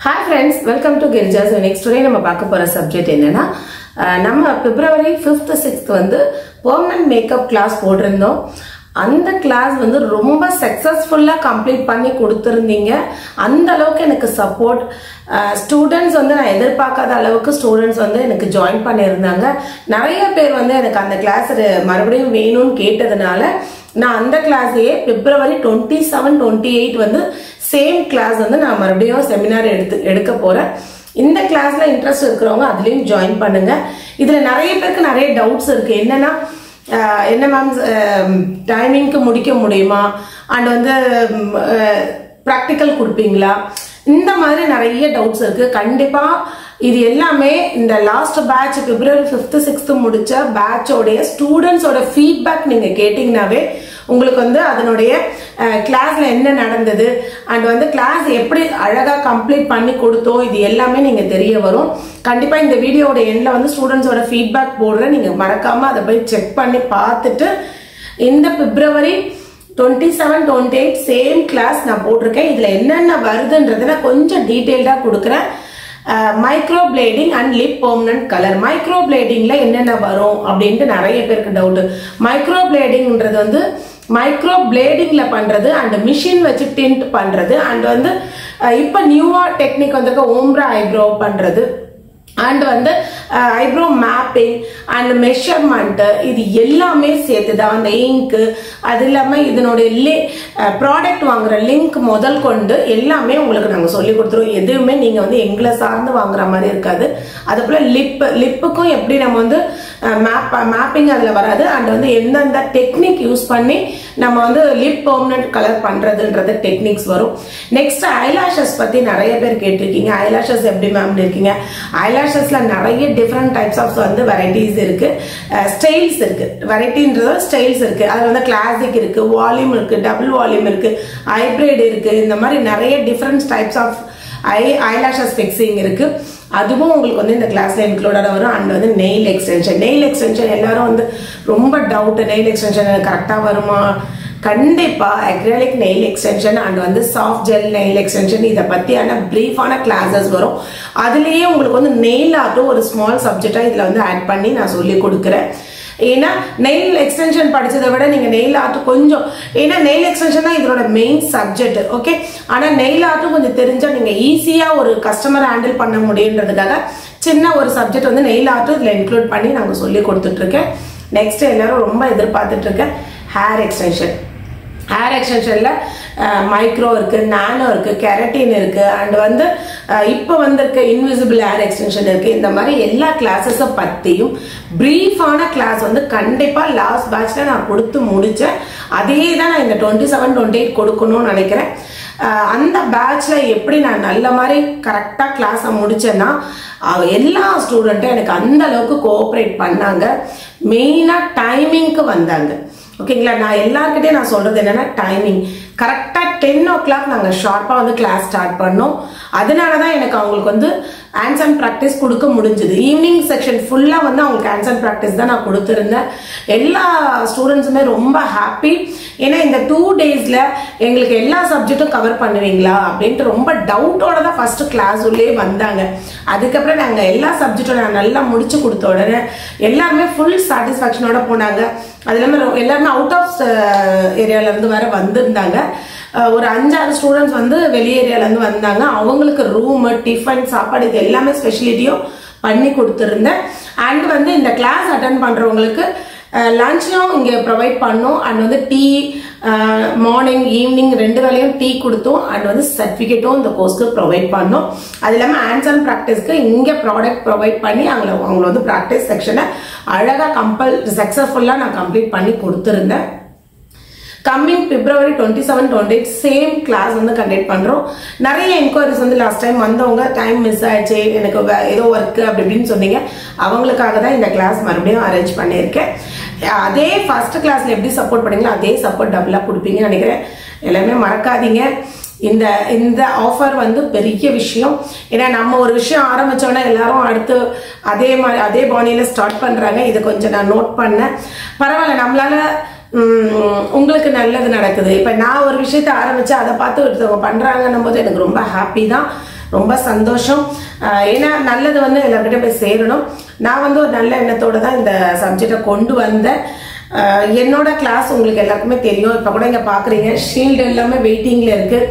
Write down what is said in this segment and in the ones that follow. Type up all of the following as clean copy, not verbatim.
Hi friends, welcome to Girja's Next. Today நம்ம பார்க்க போற சப்ஜெக்ட் என்னன்னா நம்ம February 5th 6th வந்து பெர்மனன்ட் மேக்கப் கிளாஸ் போட்டிருந்தோம். அந்த கிளாஸ் வந்து ரொம்ப சக்சஸ்ஃபுல்லா கம்ப்ளீட் பண்ணி கொடுத்திருந்தீங்க. அந்த அளவுக்கு எனக்கு சப்போர்ட் ஸ்டூடெண்ட்ஸ் வந்து நான் எதிர்பார்க்காத அளவுக்கு ஸ்டூடெண்ட்ஸ் வந்து எனக்கு ஜாயின் பண்ணியிருந்தாங்க. நிறைய பேர் வந்து எனக்கு அந்த கிளாஸ் மறுபடியும் வேணும்னு கேட்டதுனால நான் அந்த கிளாஸையே February 27, 28 வந்து சேம் கிளாஸ் வந்து நான் மறுபடியும் செமினார் எடுக்க போறேன். இந்த கிளாஸ்ல இன்ட்ரெஸ்ட் இருக்கிறவங்க அதுலயும் ஜாயின் பண்ணுங்க. இதுல நிறைய பேருக்கு நிறைய டவுட்ஸ் இருக்கு. என்னன்னா என்ன மேம் டைமிங்க்கு முடிக்க முடியுமா அண்ட் வந்து ப்ராக்டிக்கல் கொடுப்பீங்களா, இந்த மாதிரி நிறைய டவுட்ஸ் இருக்கு. கண்டிப்பா இது எல்லாமே இந்த last batch February 5th 6th முடிச்ச பேட்சோடைய ஸ்டூடெண்ட்ஸோட ஃபீட்பேக் நீங்க கேட்டீங்கன்னாவே உங்களுக்கு வந்து அதனுடைய கிளாஸ்ல என்ன நடந்தது அண்ட் வந்து கிளாஸ் எப்படி அழகா கம்ப்ளீட் பண்ணி கொடுத்தோம் இது எல்லாமே நீங்க தெரிய வரும். கண்டிப்பா இந்த வீடியோட எண்ட்ல வந்து ஸ்டூடெண்ட்ஸோட ஃபீட்பேக் போடுறேன். நீங்க மறக்காம அதை போய் செக் பண்ணி பார்த்துட்டு இந்த February 27, 28 சேம் கிளாஸ் நான் போட்டிருக்கேன். இதுல என்னென்ன வருதுன்றத நான் கொஞ்சம் டீட்டெயில்டா கொடுக்குறேன். Microblading and lip permanent colour. Micro பிளேடிங்ல என்னென்ன வரும் அப்படின்ட்டு நிறைய பேருக்கு டவுட். மைக்ரோ பிளேடிங்ன்றது வந்து மைக்ரோ பிளேடிங்ல பண்றது அண்ட் மிஷின் வச்சு டிண்ட் பண்றது அண்ட் வந்து இப்ப நியூவா டெக்னிக் வந்திருக்க ஓம்ப்ரா ஐப்ரோ பண்றது அண்ட் வந்து ஐப்ரோ மேப்பிங் அண்ட் மெஷர்மெண்ட், இது எல்லாமே சேர்த்துதான். அந்த இங்கு அது இல்லாம இதனுடைய ப்ராடக்ட் வாங்குற லிங்க் முதல் கொண்டு எல்லாமே உங்களுக்கு நாங்கள் சொல்லி கொடுத்துருவோம். எதுவுமே நீங்க வந்து எங்களை சார்ந்து வாங்குற மாதிரி இருக்காது. அது போல லிப்புக்கும் எப்படி நம்ம வந்து மேப்பிங் அதுல வராது அண்ட் வந்து எந்தெந்த டெக்னிக் யூஸ் பண்ணி நம்ம வந்து லிப் பெர்மனன்ட் கலர் பண்றதுன்றது டெக்னிக்ஸ் வரும். நெக்ஸ்ட் ஐலாஷஸ் பத்தி நிறைய பேர் கேட்டிருக்கீங்க. ஐலாஷஸ் எப்படி மேம் இருக்கீங்க? ஐலாஷஸ்ல நிறைய டிஃப்ரெண்ட் டைப்ஸ் ஆஃப் வந்து வெரைட்டிஸ் இருக்கு, ஸ்டைல்ஸ் இருக்கு. வெரைட்டின்றது ஸ்டைல்ஸ் இருக்கு. அதுல வந்து கிளாசிக் இருக்கு, வால்யூம் இருக்கு, டபுள் வால்யூம் இருக்கு, ஹைப்ரிட் இருக்கு. இந்த மாதிரி நிறைய different types of eyelashes fixing இருக்கு. அதுவும் உங்களுக்கு வந்து இந்த கிளாஸ்ல இன்க்ளூடடா வரும். அண்ட் வந்து நெயில் எக்ஸ்டென்ஷன் எல்லாரும் வந்து ரொம்ப டவுட், நெயில் எக்ஸ்டென்ஷன் கரெக்டா வருமா? கண்டிப்பா அக்ரிலிக் நெயில் எக்ஸ்டென்ஷன் அண்ட் வந்து சாஃப்ட் ஜெல் நெயில் எக்ஸ்டென்ஷன் இதை பத்தியான பிரீஃபான கிளாஸஸ் வரும். அதுலயே உங்களுக்கு வந்து நெயில் ஆர்ட்டும் ஒரு ஸ்மால் சப்ஜெக்டா இதுல வந்து ஆட் பண்ணி நான் சொல்லி கொடுக்குறேன். ஏன்னா நெயில் எக்ஸ்டென்ஷன் படிச்சதை விட நீங்க நெயில் ஆர்ட் கொஞ்சம், ஏன்னா நெயில் எக்ஸ்டென்ஷன் தான் இதோட மெயின் சப்ஜெக்ட். ஓகே, ஆனா நெயில் ஆர்ட்டும் கொஞ்சம் தெரிஞ்சா நீங்க ஈஸியா ஒரு கஸ்டமர் ஹேண்டில் பண்ண முடியுன்றதுக்காக சின்ன ஒரு சப்ஜெக்ட் வந்து நெயில் ஆர்ட்டும் இதுல இன்க்ளூட் பண்ணி நாங்க சொல்லி கொடுத்துட்டு இருக்கேன். நெக்ஸ்ட் எல்லாரும் ரொம்ப எதிர்பார்த்துட்டு இருக்கேன் ஹேர் எக்ஸ்டென்ஷன். ஹேர் எக்ஸ்டென்ஷன்ல மைக்ரோ இருக்கு, நானோ இருக்கு, கெரட்டின் இருக்கு அண்ட் வந்து இப்போ வந்திருக்க இன்விசிபிள் ஹேர் எக்ஸ்டென்ஷன் இருக்கு. இந்த மாதிரி எல்லா கிளாஸஸ பத்தியும் பிரீஃபான கிளாஸ் வந்து கண்டிப்பா லாஸ்ட் பேட்ச்ல நான் கொடுத்து முடிச்சேன். அதே தான் நான் இந்த 27, 28 கொடுக்கணும்னு நினைக்கிறேன். அந்த பேட்ச்ல எப்படி நான் நல்ல மாதிரி கரெக்டா கிளாஸ முடிச்சேன்னா எல்லா ஸ்டூடெண்ட்டும் எனக்கு அந்த அளவுக்கு கோஆபரேட் பண்ணாங்க. மெயினா டைமிங்க்கு வந்தாங்க. ஓகேங்களா, நான் எல்லார்கிட்டயும் நான் சொல்றது என்னன்னா டைமிங் கரெக்டா 10 o'clock நாங்க ஷார்ப்பா வந்து கிளாஸ் ஸ்டார்ட் பண்ணோம். அதனாலதான் எனக்கு அவங்களுக்கு வந்து ஹேண்ட்ஸ் அண்ட் ப்ராக்டிஸ் கொடுக்க முடிஞ்சது. ஈவினிங் செக்ஷன் ஃபுல்லா வந்து அவங்களுக்கு ஹேண்ட்ஸ் அண்ட் ப்ராக்டிஸ் தான் நான் கொடுத்துருந்தேன். எல்லா ஸ்டூடெண்ட்ஸுமே ரொம்ப ஹாப்பி. ஏன்னா இந்த 2 daysல எங்களுக்கு எல்லா சப்ஜெக்டும் கவர் பண்ணுவீங்களா அப்படின்ட்டு ரொம்ப டவுட்டோட தான் ஃபர்ஸ்ட் கிளாஸ் உள்ளே வந்தாங்க. அதுக்கப்புறம் நாங்க எல்லா சப்ஜெக்டும் நான் நல்லா முடிச்சு கொடுத்த உடனே எல்லாருமே ஃபுல் சாட்டிஸ்பாக்சனோட போனாங்க. அது இல்லாமல் எல்லாருமே அவுட் ஆஃப் ஏரியால இருந்து வர வந்திருந்தாங்க. ஒரு 5-6 ஸ்டூடெண்ட்ஸ் வந்து வெளி ஏரியால இருந்து வந்தாங்க. அவங்களுக்கு ரூம், டிஃபன், சாப்பாடு இது எல்லாமே ஸ்பெஷலிட்டியும் பண்ணி கொடுத்துருந்தேன். அண்ட் வந்து இந்த கிளாஸ் அட்டென்ட் பண்றவங்களுக்கு லஞ்சும் இங்க ப்ரொவைட் பண்ணோம். அண்ட் வந்து டீ மார்னிங் ஈவினிங் 2 வேளையும் டீ கொடுத்தோம். அண்ட் வந்து சர்டிபிகேட்டும் இந்த கோர்ஸ்க்கு ப்ரொவைட் பண்ணோம். அது இல்லாம ஹேண்ட்ஸ் அண்ட் ப்ராக்டிஸ்க்கு இங்க ப்ராடக்ட் ப்ரொவைட் பண்ணி அவங்கள வந்து ப்ராக்டிஸ் செக்ஷனை அழகா சக்சஸ்ஃபுல்லா நான் கம்ப்ளீட் பண்ணி கொடுத்துருந்தேன். கம்மிங் February 27, 28 சேம் கிளாஸ் வந்து கண்டக்ட் பண்றோம். நிறைய என்கொயரிஸ் வந்து லாஸ்ட் டைம் வந்தவங்க டைம் மிஸ் ஆயிடுச்சு, எனக்கு ஏதோ ஒர்க் அப்படி இப்படின்னு சொன்னீங்க. அவங்களுக்காக தான் இந்த கிளாஸ் மறுபடியும் அரேஞ்ச் பண்ணியிருக்கேன். அதே ஃபர்ஸ்ட் கிளாஸ்ல எப்படி சப்போர்ட் பண்ணீங்களோ அதே சப்போர்ட் டபுளா கொடுப்பீங்கன்னு நினைக்கிறேன். எல்லாமே மறக்காதீங்க. இந்த ஆஃபர் வந்து பெரிய விஷயம். ஏன்னா நம்ம ஒரு விஷயம் ஆரம்பிச்சோன்னா எல்லாரும் அடுத்து அதே பாணியில ஸ்டார்ட் பண்றாங்க. இதை கொஞ்சம் நான் நோட் பண்ணேன். பரவாயில்ல, நம்மளால உங்களுக்கு நல்லது நடக்குது. இப்ப நான் ஒரு விஷயத்தை ஆரம்பிச்சு அதை பார்த்து ஒருத்தவங்க பண்றாங்கன்னும் போது எனக்கு ரொம்ப ஹாப்பி தான். ரொம்ப சந்தோஷம். ஏன்னா நல்லது வந்து எல்லார்கிட்ட போய் சேரணும். நான் வந்து ஒரு நல்ல எண்ணத்தோட தான் இந்த சப்ஜெக்டை கொண்டு வந்தேன். என்னோட கிளாஸ் உங்களுக்கு எல்லாருக்குமே தெரியும். இப்போ கூட இங்கே பார்க்குறீங்க, ஷீல்டு எல்லாமே வெயிட்டிங்கில் இருக்குது.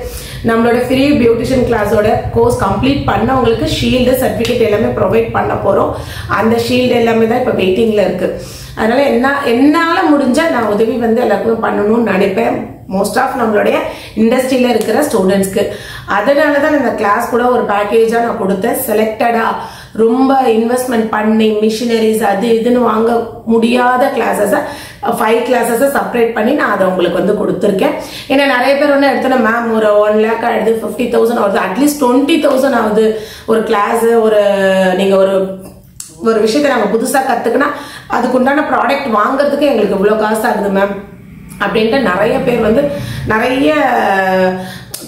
நம்மளோட ஃப்ரீ பியூட்டிஷியன் கிளாஸோட கோர்ஸ் கம்ப்ளீட் பண்ணவங்களுக்கு ஷீல்டு சர்டிஃபிகேட் எல்லாமே ப்ரொவைட் பண்ண போகிறோம். அந்த ஷீல்டு எல்லாமே தான் இப்போ வெயிட்டிங்கில் இருக்குது. அதனால என்னால் முடிஞ்ச நான் உதவி வந்து எல்லாருக்குமே பண்ணணும்னு நினைப்பேன், மோஸ்ட் ஆஃப் நம்மளுடைய இண்டஸ்ட்ரியில இருக்கிற ஸ்டூடெண்ட்ஸ்க்கு. அதனால தான் இந்த கிளாஸ் கூட ஒரு பேக்கேஜா நான் கொடுத்தேன். செலக்டடா ரொம்ப இன்வெஸ்ட்மெண்ட் பண்ணி மிஷினரிஸ் அது இதுன்னு வாங்க முடியாத கிளாஸஸை 5 கிளாஸஸை செப்பரேட் பண்ணி நான் அதை உங்களுக்கு வந்து கொடுத்துருக்கேன். ஏன்னா நிறைய பேர் ஒன்று எடுத்தோன்னா மேம் ஒரு 1 lakh ஆயிடுது, 50,000 ஆகுது, அட்லீஸ்ட் 20,000 ஆகுது ஒரு கிளாஸ். நீங்க ஒரு விஷயத்தை நாங்கள் புதுசாக கற்றுக்கினா அதுக்கு உண்டான ப்ராடக்ட் வாங்குறதுக்கு எங்களுக்கு இவ்வளோ காசு ஆகுது மேம் அப்படின்ட்டு நிறைய பேர் வந்து நிறைய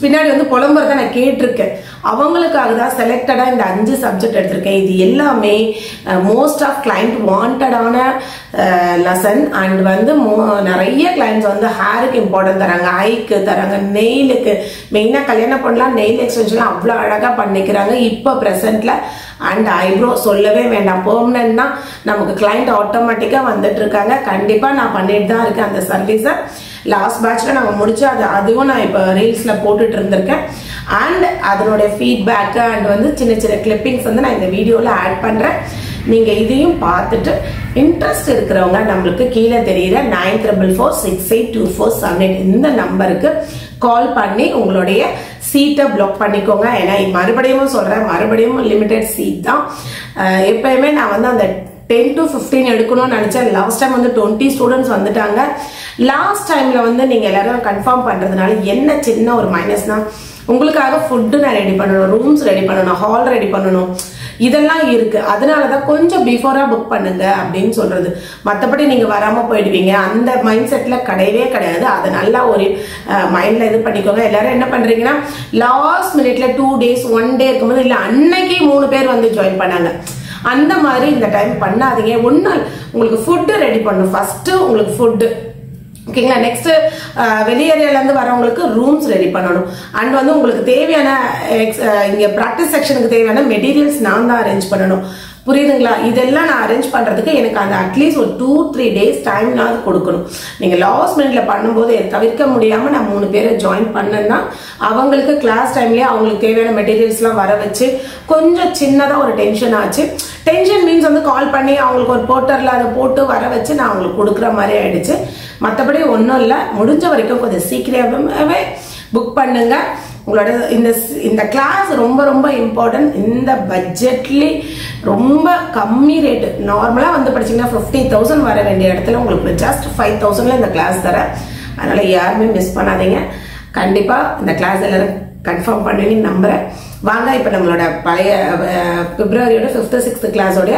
பின்னாடி வந்து புலம்புறத நான் கேட்டிருக்கேன். அவங்களுக்காக தான் செலக்டடா இந்த 5 சப்ஜெக்ட் எடுத்திருக்கேன். இது எல்லாமே மோஸ்ட் ஆஃப் கிளைண்ட் வாண்டடான லெசன். அண்ட் வந்து நிறைய கிளைண்ட்ஸ் வந்து ஹேருக்கு இம்பார்ட்டன்ட் தராங்க, ஐக்கு தராங்க, நெயிலுக்கு. மெயினாக கல்யாணம் பண்ணலாம், நெயில் எக்ஸ்டென்ஷன்லாம் அவ்வளோ அழகாக பண்ணிக்கிறாங்க இப்போ ப்ரெசென்ட்ல. அண்ட் ஐப்ரோ சொல்லவே வேண்டாம், பெர்மனன்ட்னா நமக்கு கிளைண்ட் ஆட்டோமேட்டிக்காக வந்துட்டு இருக்காங்க. கண்டிப்பாக நான் பண்ணிட்டு தான் இருக்கேன் அந்த சர்வீஸை. லாஸ்ட் பேட்ச்ல நாங்கள் முடிச்சு அதுவும் நான் இப்போ ரீல்ஸில் போட்டுட்டு இருந்திருக்கேன். அண்ட் அதனுடைய ஃபீட்பேக் அண்ட் வந்து சின்ன சின்ன கிளிப்பிங்ஸ் வந்து நான் இந்த வீடியோவில் ஆட் பண்ணுறேன். நீங்கள் இதையும் பார்த்துட்டு இன்ட்ரெஸ்ட் இருக்கிறவங்க நம்மளுக்கு கீழே தெரியுற 9344682478 இந்த நம்பருக்கு கால் பண்ணி உங்களுடைய சீட்டை பிளாக் பண்ணிக்கோங்க. ஏன்னா மறுபடியும் சொல்கிறேன், மறுபடியும் லிமிடெட் சீட் தான். எப்பயுமே நான் வந்து அந்த 10 to 15 எடுக்கணும்னு நினைச்சேன். லாஸ்ட் டைம் வந்து 20 ஸ்டூடெண்ட்ஸ் வந்துட்டாங்க. லாஸ்ட் டைம்ல வந்து நீங்க எல்லாரும் கன்ஃபார்ம் பண்றதுனால என்ன சின்ன ஒரு மைனஸ்னா, உங்களுக்காக ஃபுட்டு நான் ரெடி பண்ணணும், ரூம்ஸ் ரெடி பண்ணணும், ஹால் ரெடி பண்ணணும், இதெல்லாம் இருக்கு. அதனாலதான் கொஞ்சம் பிஃபோரா புக் பண்ணுங்க அப்படின்னு சொல்றது. மற்றபடி நீங்க வராம போயிடுவீங்க அந்த மைண்ட் செட்ல கிடையவே கிடையாது. அதை நல்லா ஒரு மைண்ட்ல இது பண்ணிக்கோங்க. எல்லாரும் என்ன பண்றீங்கன்னா லாஸ்ட் மினிட்ல 2 days 1 day இருக்கும்போது இல்ல அன்னைக்கு 3 பேர் வந்து ஜாயின் பண்ணாங்க. அந்த மாதிரி இந்த டைம் பண்ணாதீங்க. ஒன்னால் உங்களுக்கு ஃபுட்டு ரெடி பண்ணணும். ஃபர்ஸ்ட் உங்களுக்கு ஃபுட்டு ஓகேங்களா. நெக்ஸ்ட் வெளி ஏரியால இருந்து வரவங்களுக்கு ரூம்ஸ் ரெடி பண்ணணும். அண்ட் வந்து உங்களுக்கு தேவையான இங்க பிராக்டிஸ் செக்ஷனுக்கு தேவையான மெட்டீரியல்ஸ் நான் தான் அரேஞ்ச் பண்ணணும். புரியுதுங்களா? இதெல்லாம் நான் அரேஞ்ச் பண்றதுக்கு எனக்கு அந்த அட்லீஸ்ட் ஒரு 2-3 days டைம்னாவது கொடுக்கணும். நீங்க லாஸ்ட் மினிட்ல பண்ணும்போது தவிர்க்க முடியாம நான் 3 பேரை ஜாயின் பண்ணேன்னா அவங்களுக்கு கிளாஸ் டைம்லயே அவங்களுக்கு தேவையான மெட்டீரியல்ஸ் எல்லாம் வர வச்சு கொஞ்சம் சின்னதா ஒரு டென்ஷன் ஆச்சு. டென்ஷன் மீன்ஸ் வந்து கால் பண்ணி அவங்களுக்கு ஒரு போர்ட்டர்ல அதை போட்டு வர வச்சு நான் அவங்களுக்கு கொடுக்குற மாதிரி ஆயிடுச்சு. மற்றபடி ஒன்றும் இல்லை, முடிஞ்ச வரைக்கும் கொஞ்சம் சீக்கிரமாகவே புக் பண்ணுங்க. உங்களோட இந்த கிளாஸ் ரொம்ப ரொம்ப இம்பார்ட்டன்ட். இந்த பட்ஜெட்லி ரொம்ப கம்மி ரேட்டு. நார்மலாக வந்து படிச்சிங்கன்னா 50,000 வர வேண்டிய இடத்துல உங்களுக்கு ஜஸ்ட் 5,000ல இந்த கிளாஸ் தரேன். அதனால யாருமே மிஸ் பண்ணாதீங்க. கண்டிப்பாக இந்த கிளாஸ் எல்லாரும் கன்ஃபார்ம் பண்ணுவீங்கன்னு நம்புறேன். வாங்க இப்போ நம்மளோட பழைய பிப்ரவரியோட 5th 6th கிளாஸோட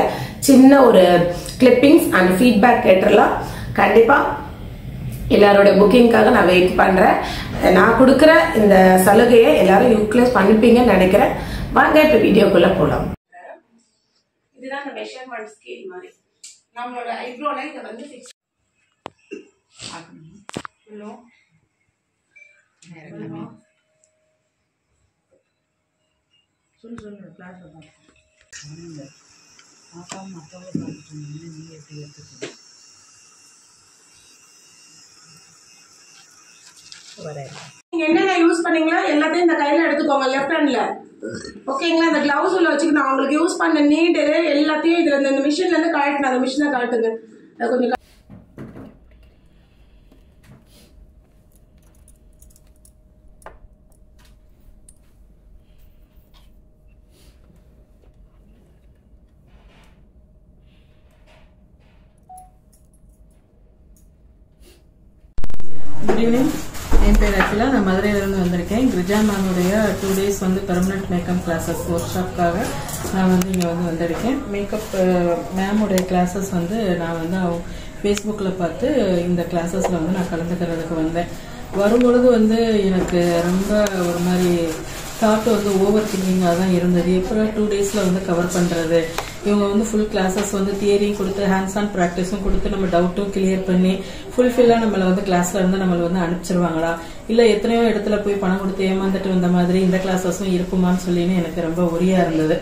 சின்ன ஒரு கிளிப்பிங்ஸ் அண்ட் ஃபீட்பேக் கேட்டுடலாம். கண்டிப்பாக எல்லாரோட புக்கிங்காக நான் வெயிட் பண்றேன். நான் கொடுக்குற இந்த சலுகையை எல்லாரும் யூட்டிலைஸ் பண்ணிப்பீங்கன்னு நினைக்கிறேன். வாங்க இப்ப வீடியோக்குள்ள போலாம். இதுதான் அந்த மெஷர்மென்ட் ஸ்கேல் மாதிரி நம்மளோட ஐப்ரோல இத வந்து ஃபிக்ஸ் ஆகணும். ஹலோ நேரமே சொல்லு கிளாஸ்ல பாருங்க. ஆப்பா மத்தவங்க பார்த்துட்டு நீ எப்படி எடுத்துக்கணும் நீங்க என்னென்ன யூஸ் பண்ணீங்களா எல்லாத்தையும் இந்த கையில எடுத்துக்கோங்க லெஃப்ட் ஹேண்ட்ல. ஓகேங்களா? இந்த கிளவுஸ் உள்ள வச்சுக்கணும். அவங்களுக்கு யூஸ் பண்ண நீடரு எல்லாத்தையும் இதுல இந்த மிஷின்ல இருந்து காட்டணும். அந்த மிஷினை காட்டுங்க கொஞ்சம். Good evening. என் பேர் அகிலா. நான் மதுரையிலிருந்து வந்திருக்கேன். கிரிஜா மேமுடைய 2 days வந்து பெர்மனன்ட் மேக்கப் கிளாஸஸ் ஒர்க் ஷாப்காக நான் வந்து இங்கே வந்திருக்கேன். மேக்கப் மேமுடைய கிளாஸஸ் வந்து நான் வந்து ஃபேஸ்புக்கில் பார்த்து இந்த கிளாஸஸில் வந்து நான் கலந்துக்கிறதுக்கு வந்தேன். வரும்பொழுது வந்து எனக்கு ரொம்ப ஒரு மாதிரி தாட் வந்து ஓவர் திங்கிங்காக தான் இருந்தது. எப்போ 2 daysல வந்து கவர் பண்ணுறது, இவங்க வந்து ஃபுல் கிளாஸஸ் வந்து தியரியும் கொடுத்து ஹேண்ட்ஸ் ஆன் ப்ராக்டிஸும் கொடுத்து நம்ம டவுட்டும் கிளியர் பண்ணி ஃபுல்ஃபில்லா நம்மள வந்து கிளாஸ்ல இருந்து நம்மள வந்து அனுப்பிச்சிருவாங்களா, இல்ல எத்தனையோ இடத்துல போய் பணம் கொடுத்து ஏமாந்துட்டு வந்த மாதிரி இந்த கிளாஸஸும் இருக்குமான்னு சொல்லின்னு எனக்கு ரொம்ப உரியா இருந்தது.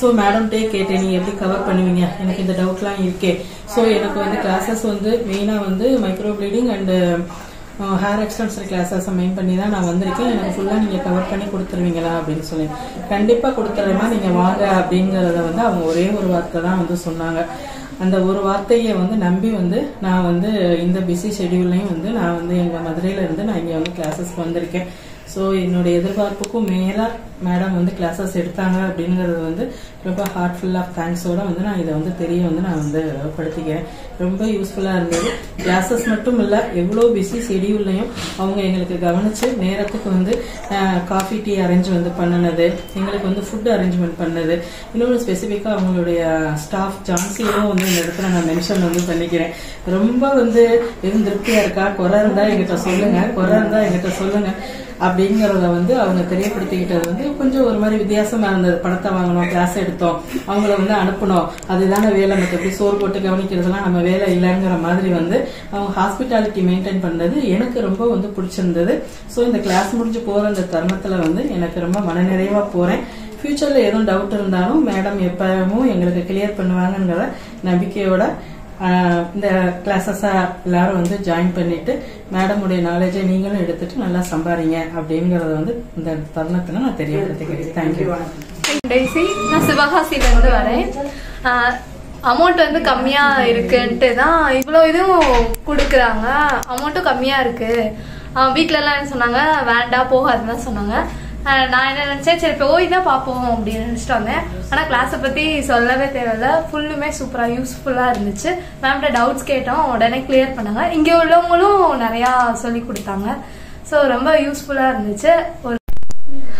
ஸோ மேடம்கிட்டே கேட்டேன், நீங்க எப்படி கவர் பண்ணுவீங்க, எனக்கு இந்த டவுட்லாம் இருக்கே. ஸோ எனக்கு வந்து கிளாஸஸ் வந்து மெயினா வந்து micro bleeding and hair extension classes main பண்ணி தான் நான் வந்திருக்கேன். எனக்கு ஃபுல்லா நீங்க கவர் பண்ணி கொடுத்துருவீங்களா அப்படின்னு சொல்லி. கண்டிப்பா கொடுத்துறேன்னா நீங்க வாங்க அப்படிங்கறத வந்து அவங்க ஒரே ஒரு வார்த்தை தான் வந்து சொன்னாங்க. அந்த ஒரு வார்த்தையை வந்து நம்பி வந்து நான் வந்து இந்த பிஸி ஷெடியூல்லையும் வந்து நான் வந்து எங்க மதுரையில இருந்து நான் இங்க வந்து கிளாஸஸ்க்கு வந்திருக்கேன். ஸோ என்னுடைய எதிர்பார்ப்புக்கும் மேலா மேடம் வந்து கிளாஸஸ் எடுத்தாங்க அப்படிங்கறது வந்து ரொம்ப ஹார்ட்ஃபுல் ஆஃப் தேங்க்ஸோட வந்து நான் இதை வந்து தெரிய வந்து நான் வந்து படுத்திக்கிறேன். ரொம்ப யூஸ்ஃபுல்லா இருந்தது. கிளாஸஸ் மட்டும் இல்ல, எவ்வளோ பிஸி ஷெடியூல்லையும் அவங்க எங்களுக்கு கவனிச்சு நேரத்துக்கு வந்து காஃபி டீ அரேஞ்ச் வந்து பண்ணினது, எங்களுக்கு வந்து ஃபுட் அரேஞ்ச்மெண்ட் பண்ணது. இன்னொன்று ஸ்பெசிஃபிக்கா அவங்களுடைய ஸ்டாஃப் ஜான்சியும் வந்து இந்த இடத்துல நான் மென்ஷன் வந்து பண்ணிக்கிறேன். ரொம்ப வந்து எதுவும் திருப்தியா இருக்கா, குறை இருந்தா எங்கிட்ட சொல்லுங்க அப்படிங்கறத வந்து அவங்க தெரியப்படுத்திக்கிட்டது வந்து கொஞ்சம் ஒரு மாதிரி வித்தியாசமா இருந்தது. படத்தை வாங்கணும், கிளாஸ் எடுத்தோம், அவங்கள வந்து அனுப்பணும், அதுதானே வேலை, மற்றபடி சோறு போட்டு கவனிக்கிறதுலாம் நம்ம வேலை இல்லைங்கிற மாதிரி வந்து அவங்க ஹாஸ்பிட்டாலிட்டி மெயின்டைன் பண்ணது எனக்கு ரொம்ப வந்து பிடிச்சிருந்தது. ஸோ இந்த கிளாஸ் முடிஞ்சு போற அந்த தருணத்துல வந்து எனக்கு ரொம்ப மனநிறைவா போறேன். ஃபியூச்சர்ல எதுவும் டவுட் இருந்தாலும் மேடம் எப்பவும் எங்களுக்கு கிளியர் பண்ணுவாங்கங்கிற நம்பிக்கையோட இந்த கிளாஸஸ எல்லாரும் வந்து ஜாயின் பண்ணிட்டு மேடமுடைய நாலேஜை நீங்களும் எடுத்துட்டு நல்லா சம்பாதிங்க அப்படிங்கறத வந்து இந்த தருணத்துல நான் தெரியப்படுத்திக்கிறேன். தேங்க்யூ. நான் சிவகாசில இருந்து வரேன். அமௌண்ட் வந்து கம்மியா இருக்குன்ட்டு தான் இவ்வளோ இதுவும் கொடுக்குறாங்க. அமௌண்ட்டும் கம்மியா இருக்கு. வீட்டுல எல்லாம் என்ன சொன்னாங்க, வேண்டாம் போகாதுன்னு சொன்னாங்க. நான் என்ன நினைச்சேன், சரி போய் தான் பார்ப்போம் அப்படின்னு நினைச்சிட்டு வந்தேன். ஆனால் கிளாஸை பற்றி சொல்லவே தேவையில்ல, ஃபுல்லுமே சூப்பராக யூஸ்ஃபுல்லாக இருந்துச்சு. மேம்கிட்ட டவுட்ஸ் கேட்டோம், உடனே கிளியர் பண்ணாங்க. இங்கே உள்ளவங்களும் நிறையா சொல்லி கொடுத்தாங்க. ஸோ ரொம்ப யூஸ்ஃபுல்லாக இருந்துச்சு.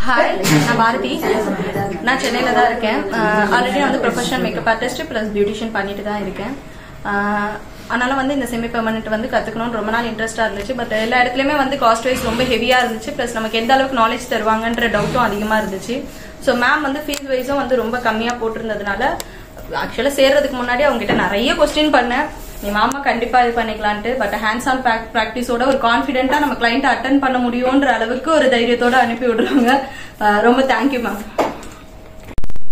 ஹாய், நான் பாரதி. நான் சென்னையில் தான் இருக்கேன். ஆல்ரெடி நான் வந்து professional makeup artist plus beautician பண்ணிட்டு தான் இருக்கேன். அதனால வந்து இந்த செமி பெர்மனன்ட் வந்து கற்றுக்கணும்னு ரொம்ப நாள் இன்ட்ரெஸ்டாக இருந்துச்சு. பட் எல்லா இடத்துலையுமே வந்து காஸ்ட் வைஸ் ரொம்ப ஹெவியாக இருந்துச்சு. ப்ளஸ் நமக்கு எந்த அளவுக்கு நாலேஜ் தருவாங்கன்ற டவுட்டும் அதிகமாக இருந்துச்சு. ஸோ மேம் வந்து ஃபீஸ் வைஸும் வந்து ரொம்ப கம்மியாக போட்டிருந்ததுனால ஆக்சுவலாக சேர்றதுக்கு முன்னாடி அவங்ககிட்ட நிறைய கொஸ்டின் பண்ணேன், நீ மாமா கண்டிப்பாக இது பண்ணிக்கலான்ட்டு. பட் ஹேண்ட்ஸ் ஆன் ப்ராக்டிஸோட ஒரு கான்ஃபிடென்ட்டாக நம்ம கிளைண்ட் அட்டன் பண்ண முடியும்ன்ற அளவுக்கு ஒரு தைரியத்தோட அனுப்பி விடுறாங்க. ரொம்ப thank you ma'am.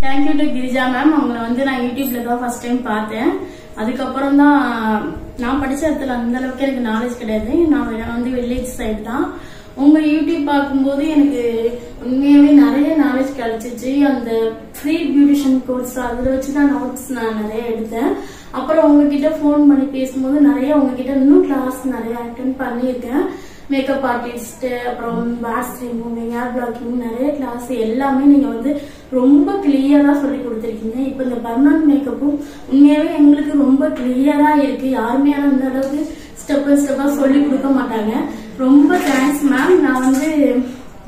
Thank you to Girija ma'am. அவங்கள வந்து நான் யூடியூப்ல தான் ஃபர்ஸ்ட் டைம் பார்த்தேன். அதுக்கப்புறம் தான் நான் படிச்ச இடத்துல அந்த அளவுக்கு எனக்கு நாலேஜ் கிடையாது. நான் வந்து வில்லேஜ் சைடு தான். உங்க யூடியூப் பார்க்கும்போது எனக்கு உண்மையாவே நிறைய நாலேஜ் கிடைச்சிச்சு. அந்த ஃப்ரீ பியூட்டிஷியன் கோர்ஸ் அதில் வச்சு தான் நோட்ஸ் நான் நிறைய எடுத்தேன். அப்புறம் உங்ககிட்ட ஃபோன் பண்ணி பேசும்போது நிறைய உங்ககிட்ட இன்னும் கிளாஸ் நிறைய அட்டென்ட் பண்ணியிருக்கேன். மேக்கப் ஆர்டிஸ்ட், அப்புறம் வாட்ஸ் ரிமூவிங், ஹேர் பிளாக்கிங், நிறைய கிளாஸ் எல்லாமே நீங்க வந்து ரொம்ப கிளியரா சொல்லி கொடுத்துருக்கீங்க. இப்போ இந்த பர்மனன்ட் மேக்கப்பும் உண்மையாவே எங்களுக்கு ரொம்ப கிளியரா இருக்கு. யாருமே அந்த அளவுக்கு ஸ்டெப் பை ஸ்டெப்பா சொல்லி கொடுக்க மாட்டாங்க. ரொம்ப தேங்க்ஸ் மேம். நான் வந்து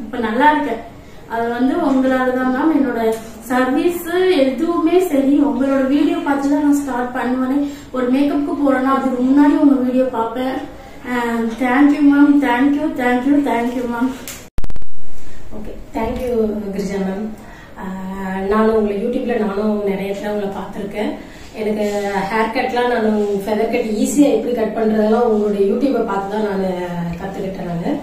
இப்ப நல்லா இருக்கேன். அது வந்து உங்களாலதான் மேம். என்னோட சர்வீஸ் எதுவுமே சரி உங்களோட வீடியோ பார்த்துதான் நான் ஸ்டார்ட் பண்ணுவேனே. ஒரு மேக்கப்புக்கு போறேன்னா அதுக்கு முன்னாடி உங்க வீடியோ பார்ப்பேன். Thank you ma'am. Thank you ma'am. Okay, thank you Girija ma'am. நானும் உங்களை யூடியூப்ல நானும் நிறைய இடத்துல உங்களை பார்த்துருக்கேன். எனக்கு ஹேர் கட்லாம் நான் ஃபெதர் கட் ஈஸியாக எப்படி கட் பண்ணுறதெல்லாம் உங்களுடைய யூடியூப்பை பார்த்து தான் நான் கற்றுக்கிட்டேன். நான்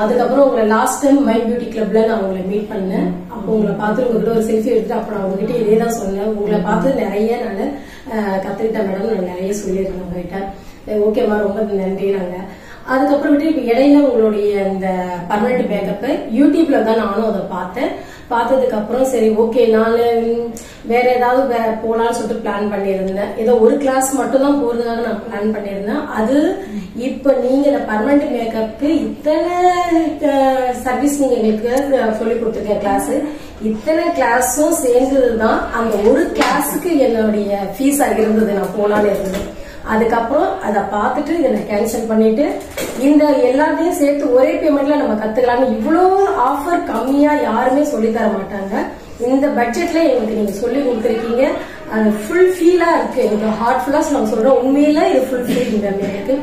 அதுக்கப்புறம் உங்களை லாஸ்ட் டைம் மை பியூட்டி கிளப்ல நான் உங்களை மீட் பண்ணேன். அப்போ உங்களை பார்த்து உங்ககிட்ட ஒரு செல்ஃபி எடுத்துட்டு அப்புறம் உங்ககிட்ட இதே தான் சொன்னேன். உங்களை பார்த்து நிறைய நான் கற்றுக்கிட்டேன் மேடம். நான் நிறைய சொல்லியிருக்கேன் உங்ககிட்ட. ஓகேம்மா, ரொம்ப நன்றி. நாங்க அதுக்கப்புறமேட்டு இப்ப இடையில உங்களுடைய இந்த பர்மனன்ட் மேக்கப் யூடியூப்ல தான் நானும் அதை பார்த்தேன். பார்த்ததுக்கு அப்புறம் சரி ஓகே, நான் வேற ஏதாவது போலான்னு சொல்லிட்டு பிளான் பண்ணியிருந்தேன். ஏதோ ஒரு கிளாஸ் மட்டும் தான் போறதுக்காக நான் பிளான் பண்ணியிருந்தேன். அது இப்ப நீங்க இந்த பர்மனன்ட் மேக்கப்க்கு இத்தனை சர்வீஸ் நீங்க எங்களுக்கு சொல்லி கொடுத்துருக்க கிளாஸ், இத்தனை கிளாஸும் சேர்ந்ததுதான் அந்த ஒரு கிளாஸுக்கு என்னுடைய ஃபீஸா இருந்தது. நான் போலான்னு இருந்தது. அதுக்கப்புறம் அதை பார்த்துட்டு இதை நான் கேன்சல் பண்ணிட்டு இந்த எல்லாத்தையும் சேர்த்து ஒரே பேமெண்ட்ல நம்ம கத்துக்கலாம். இவ்வளவு ஆஃபர் கம்மியா யாருமே சொல்லி தர மாட்டாங்க. இந்த பட்ஜெட்ல எங்களுக்கு நீங்க சொல்லி கொடுத்துருக்கீங்க. அது ஃபுல் ஃபீலா இருக்கு. எனக்கு ஹார்ட்ஃபுல்லா நம்ம சொல்றோம். உண்மையில இது ஃபுல் ஃபீல் எனக்கு.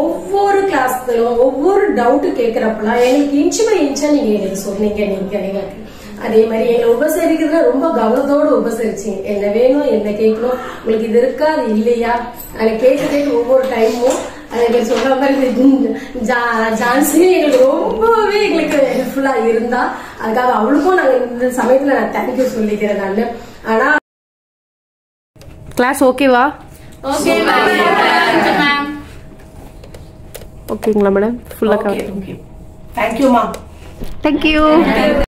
ஒவ்வொரு கிளாஸ்லயும் ஒவ்வொரு டவுட் கேட்கிறப்பெல்லாம் எங்களுக்கு இன்ச்சு பை இன்ச்சா நீங்க எனக்கு சொன்னீங்க. நீங்க எங்களுக்கு அதே மாதிரி எங்களை உபசரிக்கிறது கேட்கறதுல ரொம்ப கவனத்தோடு உபசரிச்சீங்க. என்ன வேணும், என்ன கேட்கணும், உங்களுக்கு இது இருக்கா, அது இல்லையா, அதை கேட்டு ஒவ்வொரு டைமும் அதே மாதிரி சொல்ற மாதிரி ஜான்சி எங்களுக்கு ரொம்பவே எங்களுக்கு ஹெல்ப்ஃபுல்லா இருந்தா, அதுக்காக அவளுக்கும் நாங்க இந்த சமயத்துல நான் தேங்க்யூ சொல்லிக்கிறேன் நான். ஆனா கிளாஸ் ஓகேவா? Okay ma'am. ஓகேங்களா மேடம்? ஃபுல்லா கவர். தேங்க்யூ மா. தேங்க்யூ.